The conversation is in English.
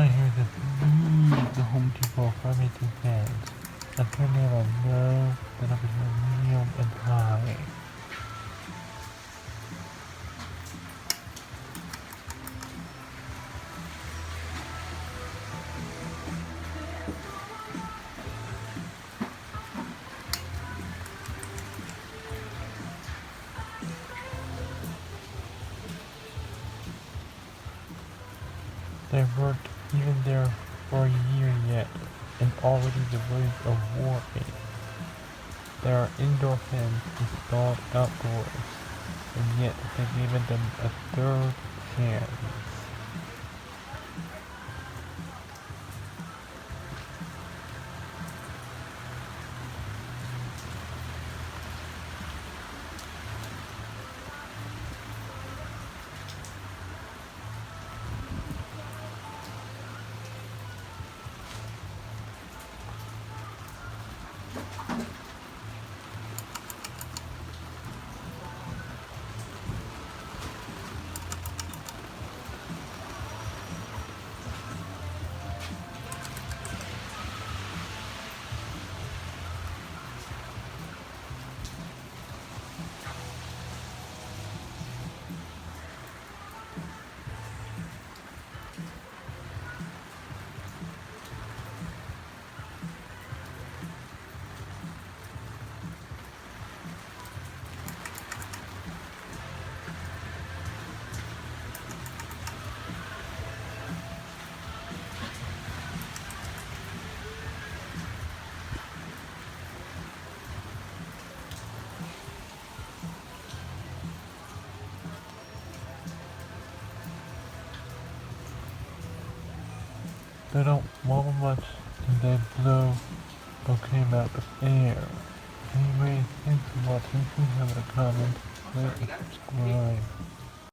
I hear the Home Depot Farmington fans. I'm turning on low, then up to medium and high. They weren't even there for a year yet, and already the waves of war hit. There are indoor fans installed outdoors, and yet they've given them a third chance. They don't wobble much, and they blow okay amounts of air. Anyway, thanks for watching. If you have a comment, like and subscribe.